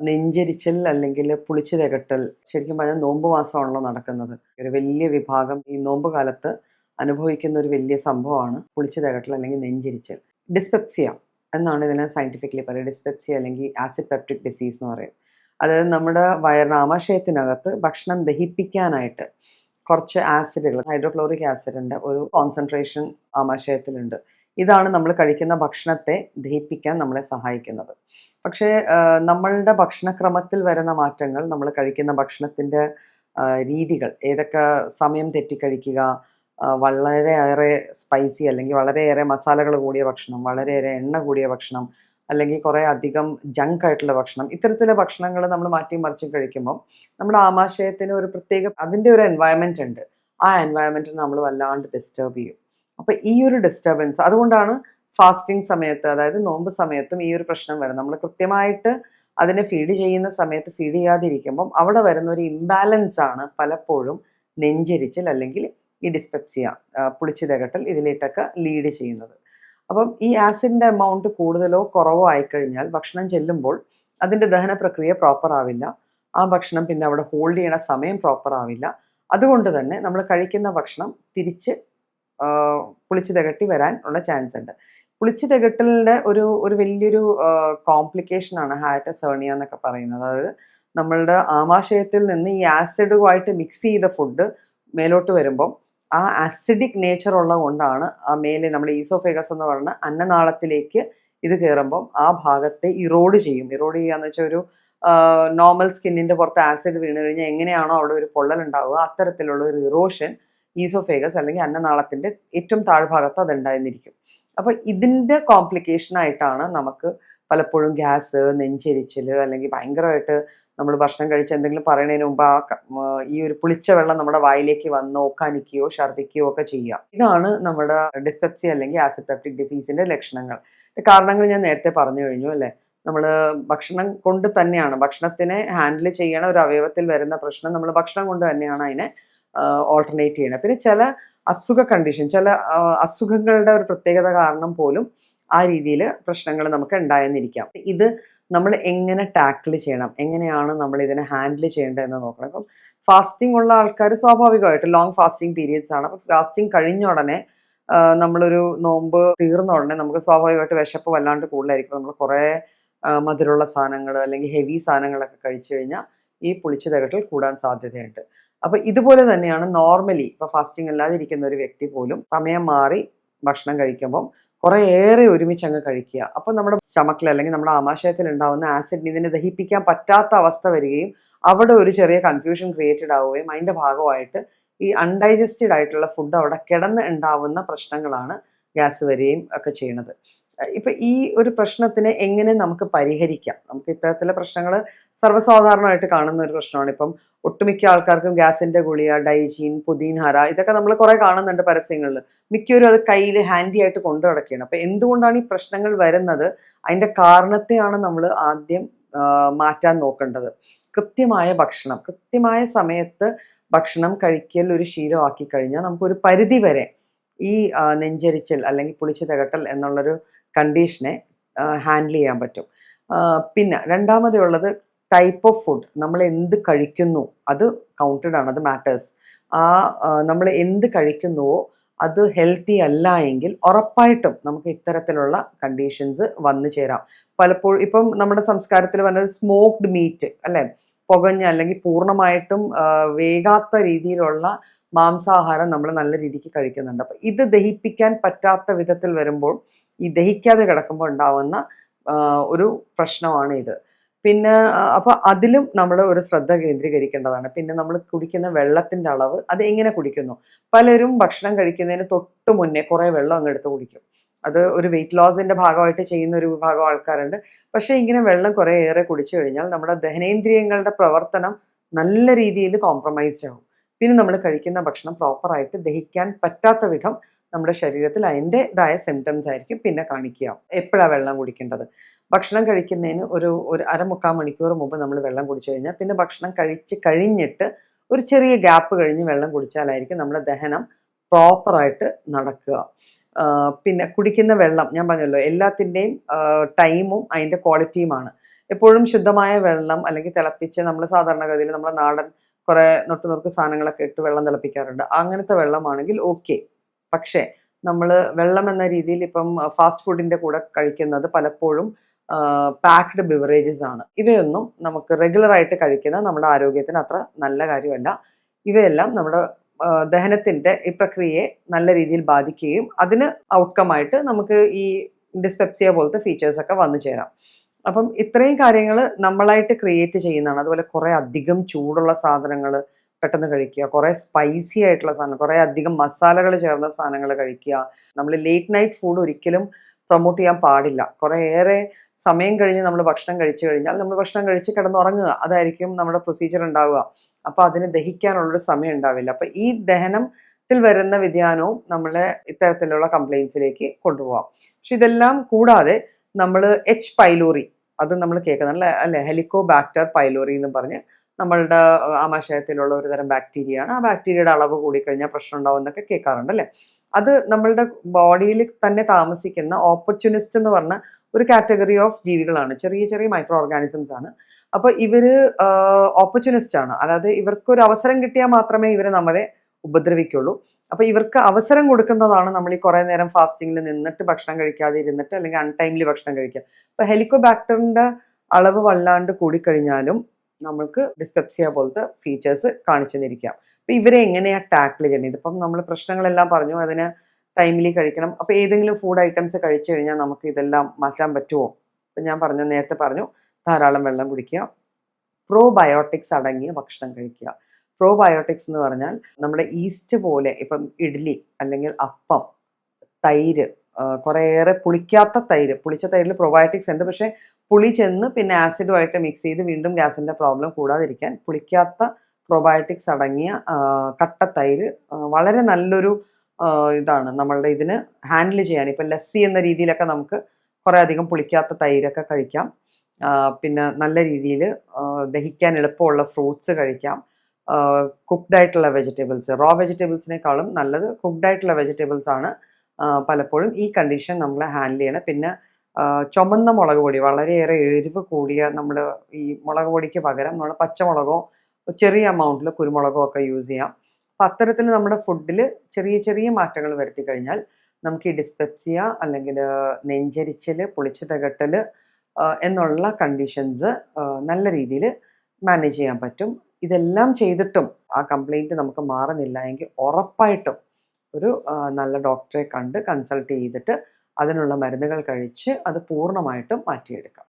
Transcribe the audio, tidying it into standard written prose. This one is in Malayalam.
നെഞ്ചരിച്ചൽ അല്ലെങ്കിൽ പുളിച്ചു തികട്ടൽ ശരിക്കും പറഞ്ഞാൽ നോമ്പ് മാസമാണല്ലോ നടക്കുന്നത്. ഒരു വലിയ വിഭാഗം ഈ നോമ്പ് കാലത്ത് അനുഭവിക്കുന്ന ഒരു വലിയ സംഭവമാണ് പുളിച്ചു തികട്ടൽ അല്ലെങ്കിൽ നെഞ്ചരിച്ചൽ. ഡിസ്പെപ്സിയ എന്നാണ് ഇതിനെ സയന്റിഫിക്കലി പറയുക. ഡിസ്പെപ്സിയ അല്ലെങ്കിൽ ആസിഡ് പെപ്റ്റിക് ഡിസീസ് എന്ന് പറയും. അതായത് നമ്മുടെ വയറിന് ആമാശയത്തിനകത്ത് ഭക്ഷണം ദഹിപ്പിക്കാനായിട്ട് കുറച്ച് ആസിഡുകൾ, ഹൈഡ്രോക്ലോറിക് ആസിഡിൻ്റെ ഒരു കോൺസെൻട്രേഷൻ ആമാശയത്തിലുണ്ട്. ഇതാണ് നമ്മൾ കഴിക്കുന്ന ഭക്ഷണത്തെ ദഹിപ്പിക്കാൻ നമ്മളെ സഹായിക്കുന്നത്. പക്ഷേ നമ്മളുടെ ഭക്ഷണക്രമത്തിൽ വരുന്ന മാറ്റങ്ങൾ, നമ്മൾ കഴിക്കുന്ന ഭക്ഷണത്തിൻ്റെ രീതികൾ, ഏതൊക്കെ സമയം തെറ്റിക്കഴിക്കുക, വളരെയേറെ സ്പൈസി അല്ലെങ്കിൽ വളരെയേറെ മസാലകൾ കൂടിയ ഭക്ഷണം, വളരെയേറെ എണ്ണ കൂടിയ ഭക്ഷണം, അല്ലെങ്കിൽ കുറേ അധികം ജങ്ക് ആയിട്ടുള്ള ഭക്ഷണം, ഇത്തരത്തിലെ ഭക്ഷണങ്ങൾ നമ്മൾ മാറ്റി മറിച്ച് കഴിക്കുമ്പം നമ്മുടെ ആമാശയത്തിന് ഒരു പ്രത്യേക അതിൻ്റെ ഒരു എൻവയൺമെൻറ്റ് ഉണ്ട്. ആ എൻവയൺമെൻറ്റിന് നമ്മൾ വല്ലാണ്ട് ഡിസ്റ്റർബ് ചെയ്യും. അപ്പോൾ ഈ ഒരു ഡിസ്റ്റർബൻസ്, അതുകൊണ്ടാണ് ഫാസ്റ്റിംഗ് സമയത്ത്, അതായത് നോമ്പ് സമയത്തും ഈ ഒരു പ്രശ്നം വരും. നമ്മൾ കൃത്യമായിട്ട് അതിനെ ഫീഡ് ചെയ്യുന്ന സമയത്ത് ഫീഡ് ചെയ്യാതിരിക്കുമ്പം അവിടെ വരുന്ന ഒരു ഇംബാലൻസ് ആണ് പലപ്പോഴും നെഞ്ചരിച്ചൽ അല്ലെങ്കിൽ ഈ ഡിസ്പെപ്സിയ, പുളിച്ചു തികട്ടൽ, ഇതിലേട്ടൊക്കെ ലീഡ് ചെയ്യുന്നത്. അപ്പം ഈ ആസിഡിൻ്റെ എമൗണ്ട് കൂടുതലോ കുറവോ ആയിക്കഴിഞ്ഞാൽ ഭക്ഷണം ചെല്ലുമ്പോൾ അതിൻ്റെ ദഹന പ്രക്രിയ പ്രോപ്പർ ആവില്ല. ആ ഭക്ഷണം പിന്നെ അവിടെ ഹോൾഡ് ചെയ്യണ സമയം പ്രോപ്പർ ആവില്ല. അതുകൊണ്ട് തന്നെ നമ്മൾ കഴിക്കുന്ന ഭക്ഷണം തിരിച്ച് പുളിച്ചു തികട്ടി വരാൻ ഉള്ള ചാൻസ് ഉണ്ട്. പുളിച്ചു തികട്ടലിൻ്റെ ഒരു വലിയൊരു കോംപ്ലിക്കേഷനാണ് ഹാറ്റസ് ഹെർണിയ എന്നൊക്കെ പറയുന്നത്. അതായത് നമ്മളുടെ ആമാശയത്തിൽ നിന്ന് ഈ ആസിഡുമായിട്ട് മിക്സ് ചെയ്ത ഫുഡ് മേലോട്ട് വരുമ്പം ആ ആസിഡിക് നേച്ചർ ഉള്ളത് കൊണ്ടാണ് ആ മേലെ നമ്മുടെ ഈസോഫേഗസ് എന്ന് പറഞ്ഞ അന്നനാളത്തിലേക്ക് ഇത് കയറുമ്പം ആ ഭാഗത്തെ ഇറോഡ് ചെയ്യും. ഇറോഡ് ചെയ്യുക എന്ന് വെച്ചാൽ ഒരു നോർമൽ സ്കിന്നിൻ്റെ പുറത്ത് ആസിഡ് വീണ് കഴിഞ്ഞാൽ എങ്ങനെയാണോ അവിടെ ഒരു പൊള്ളൽ ഉണ്ടാവുക, അത്തരത്തിലുള്ള ഒരു ഇറോഷൻ ഈസോഫേഗസ് അല്ലെങ്കിൽ അന്നനാളത്തിൻ്റെ ഏറ്റവും താഴ്ഭാഗത്ത് അതുണ്ടായിരിക്കും. അപ്പോൾ ഇതിൻ്റെ കോംപ്ലിക്കേഷനായിട്ടാണ് നമുക്ക് പലപ്പോഴും ഗ്യാസ്, നെഞ്ചെരിച്ചിൽ, അല്ലെങ്കിൽ ഭയങ്കരമായിട്ട് നമ്മൾ ഭക്ഷണം കഴിച്ച് എന്തെങ്കിലും പറയുന്നതിന് മുമ്പ് ഈ ഒരു പുളിച്ച വെള്ളം നമ്മുടെ വായിലേക്ക് വന്ന് ഓക്കാനിക്കുകയോ ഛർദ്ദിക്കുകയോ ഒക്കെ ചെയ്യുക. ഇതാണ് നമ്മുടെ ഡിസ്പെപ്സിയ അല്ലെങ്കിൽ ആസിഡ് പെപ്റ്റിക് ഡിസീസിൻ്റെ ലക്ഷണങ്ങൾ. കാരണങ്ങൾ ഞാൻ നേരത്തെ പറഞ്ഞു കഴിഞ്ഞു അല്ലേ. നമ്മൾ ഭക്ഷണം കൊണ്ട് തന്നെയാണ്, ഭക്ഷണത്തിനെ ഹാൻഡിൽ ചെയ്യണ ഒരു അവയവത്തിൽ വരുന്ന പ്രശ്നം നമ്മൾ ഭക്ഷണം കൊണ്ട് തന്നെയാണ് അതിനെ ഓൾട്ടർനേറ്റ് ചെയ്യണം. പിന്നെ ചില അസുഖ കണ്ടീഷൻ, ചില അസുഖങ്ങളുടെ ഒരു പ്രത്യേകത കാരണം പോലും ആ രീതിയിൽ പ്രശ്നങ്ങൾ നമുക്ക് ഉണ്ടായെന്നിരിക്കാം. ഇത് നമ്മൾ എങ്ങനെ ടാക്കിൾ ചെയ്യണം, എങ്ങനെയാണ് നമ്മൾ ഇതിനെ ഹാൻഡിൽ ചെയ്യേണ്ടതെന്ന് നോക്കണം. ഇപ്പം ഫാസ്റ്റിംഗ് ഉള്ള ആൾക്കാർ സ്വാഭാവികമായിട്ട് ലോങ് ഫാസ്റ്റിംഗ് പീരിയഡ്സ് ആണ്. അപ്പം ഫാസ്റ്റിംഗ് കഴിഞ്ഞ ഉടനെ നമ്മളൊരു നോമ്പ് തീർന്ന ഉടനെ നമുക്ക് സ്വാഭാവികമായിട്ട് വിശപ്പ് വല്ലാണ്ട് കൂടുതലായിരിക്കും. നമ്മൾ കുറേ മധുരമുള്ള സാധനങ്ങൾ അല്ലെങ്കിൽ ഹെവി സാധനങ്ങളൊക്കെ കഴിച്ചു കഴിഞ്ഞാൽ ഈ പുളിച്ചു തികട്ടൽ കൂടാൻ സാധ്യതയുണ്ട്. അപ്പോൾ ഇതുപോലെ തന്നെയാണ് നോർമലി ഇപ്പോൾ ഫാസ്റ്റിംഗ് അല്ലാതിരിക്കുന്ന ഒരു വ്യക്തി പോലും സമയം മാറി ഭക്ഷണം കഴിക്കുമ്പം കുറേയേറെ ഒരുമിച്ച് അങ്ങ് കഴിക്കുക. അപ്പം നമ്മുടെ സ്റ്റമക്കിൽ അല്ലെങ്കിൽ നമ്മുടെ ആമാശയത്തിൽ ഉണ്ടാകുന്ന ആസിഡിന് ഇതിനെ ദഹിപ്പിക്കാൻ പറ്റാത്ത അവസ്ഥ വരികയും അവിടെ ഒരു ചെറിയ കൺഫ്യൂഷൻ ക്രിയേറ്റഡ് ആവുകയും അതിൻ്റെ ഭാഗമായിട്ട് ഈ അൺഡൈജസ്റ്റഡ് ആയിട്ടുള്ള ഫുഡ് അവിടെ കിടന്ന് ഉണ്ടാവുന്ന പ്രശ്നങ്ങളാണ് ഗ്യാസ് വരികയും ഒക്കെ ചെയ്യുന്നത്. ഇപ്പം ഈ ഒരു പ്രശ്നത്തിനെ എങ്ങനെ നമുക്ക് പരിഹരിക്കാം? നമുക്ക് ഇത്തരത്തിലെ പ്രശ്നങ്ങൾ സർവ്വസാധാരണമായിട്ട് കാണുന്ന ഒരു പ്രശ്നമാണ്. ഇപ്പം ഒട്ടുമിക്ക ആൾക്കാർക്കും ഗ്യാസിൻ്റെ ഗുളിക, ഡൈജീൻ, പുതിൻഹര, ഇതൊക്കെ നമ്മൾ കുറേ കാണുന്നുണ്ട് പരസ്യങ്ങളിൽ. മിക്കവരും അത് കയ്യിൽ ഹാൻഡി ആയിട്ട് കൊണ്ടു നടക്കുകയാണ്. അപ്പം എന്തുകൊണ്ടാണ് ഈ പ്രശ്നങ്ങൾ വരുന്നത്? അതിൻ്റെ കാരണത്തെയാണ് നമ്മൾ ആദ്യം മാറ്റാൻ നോക്കേണ്ടത്. കൃത്യമായ ഭക്ഷണം, കൃത്യമായ സമയത്ത് ഭക്ഷണം കഴിക്കൽ ഒരു ശീലമാക്കി കഴിഞ്ഞാൽ നമുക്കൊരു പരിധി വരെ ഈ നെഞ്ചരിച്ചൽ അല്ലെങ്കിൽ പുളിച്ചു തികട്ടൽ എന്നുള്ളൊരു കണ്ടീഷനെ ഹാൻഡിൽ ചെയ്യാൻ പറ്റും. പിന്നെ രണ്ടാമതുള്ളത് ടൈപ്പ് ഓഫ് ഫുഡ്. നമ്മൾ എന്ത് കഴിക്കുന്നു അത് കൗണ്ടഡ് ആണ്, അത് മാറ്റേഴ്സ്. നമ്മൾ എന്ത് കഴിക്കുന്നുവോ അത് ഹെൽത്തി അല്ല എങ്കിൽ ഉറപ്പായിട്ടും നമുക്ക് ഇത്തരത്തിലുള്ള കണ്ടീഷൻസ് വന്നു ചേരാം. പലപ്പോഴും ഇപ്പം നമ്മുടെ സംസ്കാരത്തിൽ പറഞ്ഞത് സ്മോക്ഡ് മീറ്റ് അല്ലേ, പുകഞ്ഞ അല്ലെങ്കിൽ പൂർണ്ണമായിട്ടും വേകാത്ത രീതിയിലുള്ള മാംസാഹാരം നമ്മൾ നല്ല രീതിക്ക് കഴിക്കുന്നുണ്ട്. അപ്പം ഇത് ദഹിപ്പിക്കാൻ പറ്റാത്ത വിധത്തിൽ വരുമ്പോൾ, ഈ ദഹിക്കാതെ കിടക്കുമ്പോൾ ഉണ്ടാവുന്ന ഒരു പ്രശ്നമാണ് ഇത്. പിന്നെ അപ്പോൾ അതിലും നമ്മൾ ഒരു ശ്രദ്ധ കേന്ദ്രീകരിക്കേണ്ടതാണ്. പിന്നെ നമ്മൾ കുടിക്കുന്ന വെള്ളത്തിൻ്റെ അളവ്, അത് എങ്ങനെ കുടിക്കുന്നു. പലരും ഭക്ഷണം കഴിക്കുന്നതിന് തൊട്ട് മുന്നേ കുറേ വെള്ളം അങ്ങ് എടുത്ത് കുടിക്കും. അത് ഒരു വെയിറ്റ് ലോസിൻ്റെ ഭാഗമായിട്ട് ചെയ്യുന്ന ഒരു വിഭാഗം ആൾക്കാരുണ്ട്. പക്ഷേ ഇങ്ങനെ വെള്ളം കുറേ ഏറെ കുടിച്ചു കഴിഞ്ഞാൽ നമ്മുടെ ദഹനേന്ദ്രിയങ്ങളുടെ പ്രവർത്തനം നല്ല രീതിയിൽ കോംപ്രമൈസ്ഡ് ആവും. പിന്നെ നമ്മൾ കഴിക്കുന്ന ഭക്ഷണം പ്രോപ്പറായിട്ട് ദഹിക്കാൻ പറ്റാത്ത വിധം നമ്മുടെ ശരീരത്തിൽ അതിൻ്റെതായ സിംറ്റംസ് ആയിരിക്കും പിന്നെ കാണിക്കുക. എപ്പോഴാണ് വെള്ളം കുടിക്കേണ്ടത്? ഭക്ഷണം കഴിക്കുന്നതിന് ഒരു 1/4 മണിക്കൂർ മുമ്പ് നമ്മൾ വെള്ളം കുടിച്ചു കഴിഞ്ഞാൽ പിന്നെ ഭക്ഷണം കഴിച്ച് കഴിഞ്ഞിട്ട് ഒരു ചെറിയ ഗ്യാപ്പ് കഴിഞ്ഞ് വെള്ളം കുടിച്ചാലായിരിക്കും നമ്മുടെ ദഹനം പ്രോപ്പറായിട്ട് നടക്കുക. പിന്നെ കുടിക്കുന്ന വെള്ളം ഞാൻ പറഞ്ഞല്ലോ എല്ലാത്തിൻ്റെയും ടൈമും അതിൻ്റെ ക്വാളിറ്റിയുമാണ്. എപ്പോഴും ശുദ്ധമായ വെള്ളം അല്ലെങ്കിൽ തിളപ്പിച്ച് നമ്മൾ സാധാരണഗതിയിൽ നമ്മുടെ നാടൻ കുറേ നൊട്ടുനുറുക്ക് സാധനങ്ങളൊക്കെ ഇട്ട് വെള്ളം തിളപ്പിക്കാറുണ്ട്. അങ്ങനത്തെ വെള്ളമാണെങ്കിൽ ഓക്കെ. പക്ഷേ നമ്മൾ വെള്ളം എന്ന രീതിയിൽ ഇപ്പം ഫാസ്റ്റ് ഫുഡിൻ്റെ കൂടെ കഴിക്കുന്നത് പലപ്പോഴും പാക്ഡ് ബിവറേജസ് ആണ്. ഇവയൊന്നും നമുക്ക് റെഗുലറായിട്ട് കഴിക്കുന്നത് നമ്മുടെ ആരോഗ്യത്തിന് അത്ര നല്ല കാര്യമല്ല. ഇവയെല്ലാം നമ്മുടെ ദഹനത്തിൻ്റെ ഈ പ്രക്രിയയെ നല്ല രീതിയിൽ ബാധിക്കുകയും അതിന് ഔട്ട്കമായിട്ട് നമുക്ക് ഈ ഡിസ്പെപ്സിയ പോലത്തെ ഫീച്ചേഴ്സൊക്കെ വന്നു ചേരാം. അപ്പം ഇത്രയും കാര്യങ്ങൾ നമ്മളായിട്ട് ക്രിയേറ്റ് ചെയ്യുന്നതാണ്. അതുപോലെ കുറേ അധികം ചൂടുള്ള സാധനങ്ങൾ പെട്ടെന്ന് കഴിക്കുക, കുറേ സ്പൈസി ആയിട്ടുള്ള സാധനം, കുറേ അധികം മസാലകൾ ചേർന്ന സാധനങ്ങൾ കഴിക്കുക. നമ്മൾ ലേറ്റ് നൈറ്റ് ഫുഡ് ഒരിക്കലും പ്രൊമോട്ട് ചെയ്യാൻ പാടില്ല. കുറേയേറെ സമയം കഴിഞ്ഞ് നമ്മൾ ഭക്ഷണം കഴിച്ചു കഴിഞ്ഞാൽ നമ്മൾ ഭക്ഷണം കഴിച്ച് കിടന്നുറങ്ങുക, അതായിരിക്കും നമ്മുടെ പ്രൊസീജിയർ ഉണ്ടാവുക. അപ്പോൾ അതിന് ദഹിക്കാനുള്ളൊരു സമയം ഉണ്ടാവില്ല. അപ്പോൾ ഈ ദഹനത്തിൽ വരുന്ന വ്യതിയാനവും നമ്മളെ ഇത്തരത്തിലുള്ള കംപ്ലയിൻസിലേക്ക് കൊണ്ടുപോകാം. പക്ഷെ ഇതെല്ലാം കൂടാതെ നമ്മൾ എച്ച് പൈലോറി അത് നമ്മൾ കേൾക്കുന്നത് അല്ലേ, ഹെലിക്കോബാക്ടർ പൈലോറി എന്ന് പറഞ്ഞ് നമ്മളുടെ ആമാശയത്തിലുള്ള ഒരു തരം ബാക്ടീരിയയാണ്. ആ ബാക്ടീരിയയുടെ അളവ് കൂടിക്കഴിഞ്ഞാൽ പ്രശ്നം ഉണ്ടാവും എന്നൊക്കെ കേൾക്കാറുണ്ട് അല്ലേ. അത് നമ്മളുടെ ബോഡിയിൽ തന്നെ താമസിക്കുന്ന ഓപ്പർച്യൂണിസ്റ്റ് എന്ന് പറഞ്ഞ ഒരു കാറ്റഗറി ഓഫ് ജീവികളാണ്. ചെറിയ ചെറിയ മൈക്രോ ഓർഗാനിസംസ് ആണ്. അപ്പോൾ ഇവർ ഓപ്പർച്യൂണിസ്റ്റ് ആണ്. അതായത് ഇവർക്കൊരു അവസരം കിട്ടിയാൽ മാത്രമേ ഇവർ നമ്മളെ ഉപദ്രവിക്കുള്ളൂ. അപ്പോൾ ഇവർക്ക് അവസരം കൊടുക്കുന്നതാണ് നമ്മൾ ഈ കുറേ നേരം ഫാസ്റ്റിങ്ങിൽ നിന്നിട്ട് ഭക്ഷണം കഴിക്കാതെ ഇരുന്നിട്ട് അല്ലെങ്കിൽ അൺടൈംലി ഭക്ഷണം കഴിക്കുക. അപ്പോൾ ഹെലിക്കോബാക്ടറിൻ്റെ അളവ് വല്ലാണ്ട് കൂടിക്കഴിഞ്ഞാലും നമ്മൾക്ക് ഡിസ്പെപ്സിയ പോലത്തെ ഫീച്ചേഴ്സ് കാണിച്ചു തന്നിരിക്കാം. അപ്പോൾ ഇവരെ എങ്ങനെയാണ് ടാക്കിൾ ചെയ്യുന്നത്? ഇതിപ്പം നമ്മൾ പ്രശ്നങ്ങളെല്ലാം പറഞ്ഞു, അതിന് ടൈംലി കഴിക്കണം. അപ്പോൾ ഏതെങ്കിലും ഫുഡ് ഐറ്റംസ് കഴിച്ചു കഴിഞ്ഞാൽ നമുക്ക് ഇതെല്ലാം മാറ്റാൻ പറ്റുമോ? ഇപ്പം ഞാൻ നേരത്തെ പറഞ്ഞു ധാരാളം വെള്ളം കുടിക്കുക, പ്രോബയോട്ടിക്സ് അടങ്ങിയ ഭക്ഷണം കഴിക്കുക. പ്രോബയോട്ടിക്സ് എന്ന് പറഞ്ഞാൽ നമ്മുടെ ഈസ്റ്റ് പോലെ ഇപ്പം ഇഡ്ഡലി അല്ലെങ്കിൽ അപ്പം, തൈര്, കുറേയേറെ പുളിക്കാത്ത തൈര്, പുളിച്ച തൈരിൽ പ്രോബയോട്ടിക്സ് ഉണ്ട്. പക്ഷേ പുളി ചെന്ന് പിന്നെ ആസിഡുമായിട്ട് മിക്സ് ചെയ്ത് വീണ്ടും ഗ്യാസിൻ്റെ പ്രോബ്ലം കൂടാതിരിക്കാൻ പുളിക്കാത്ത പ്രോബയോട്ടിക്സ് അടങ്ങിയ കട്ട തൈര് വളരെ നല്ലൊരു ഇതാണ് നമ്മളുടെ ഇതിന് ഹാൻഡിൽ ചെയ്യാൻ. ഇപ്പം ലസ്സി എന്ന രീതിയിലൊക്കെ നമുക്ക് കുറേ അധികം പുളിക്കാത്ത തൈരൊക്കെ കഴിക്കാം. പിന്നെ നല്ല രീതിയിൽ ദഹിക്കാൻ എളുപ്പമുള്ള ഫ്രൂട്ട്സ് കഴിക്കാം. കുക്ക്ഡ് ആയിട്ടുള്ള വെജിറ്റബിൾസ്, റോ വെജിറ്റബിൾസിനേക്കാളും നല്ലത് കുക്ക്ഡ് ആയിട്ടുള്ള വെജിറ്റബിൾസ് ആണ് പലപ്പോഴും ഈ കണ്ടീഷൻ നമ്മൾ ഹാൻഡിൽ ചെയ്യണം. പിന്നെ ചുമന്ന മുളക് പൊടി, വളരെയേറെ എരിവ് കൂടിയ നമ്മൾ ഈ മുളക് പൊടിക്ക് പകരം നമ്മൾ പച്ചമുളകോ ചെറിയ എമൗണ്ടിൽ കുരുമുളകോ ഒക്കെ യൂസ് ചെയ്യാം. അപ്പം അത്തരത്തിൽ നമ്മുടെ ഫുഡിൽ ചെറിയ ചെറിയ മാറ്റങ്ങൾ വരുത്തി കഴിഞ്ഞാൽ നമുക്ക് ഈ ഡിസ്പെപ്സിയ അല്ലെങ്കിൽ നെഞ്ചരിച്ചൽ, പൊളിച്ചു തകട്ടൽ എന്നുള്ള കണ്ടീഷൻസ് നല്ല രീതിയിൽ മാനേജ് ചെയ്യാൻ പറ്റും. ഇതെല്ലാം ചെയ്തിട്ടും ആ കംപ്ലയിൻറ്റ് നമുക്ക് മാറുന്നില്ല എങ്കിൽ ഉറപ്പായിട്ടും ഒരു നല്ല ഡോക്ടറെ കണ്ട് കൺസൾട്ട് ചെയ്തിട്ട് അതിനുള്ള മരുന്നുകൾ കഴിച്ച് അത് പൂർണ്ണമായിട്ടും മാറ്റിയെടുക്കാം.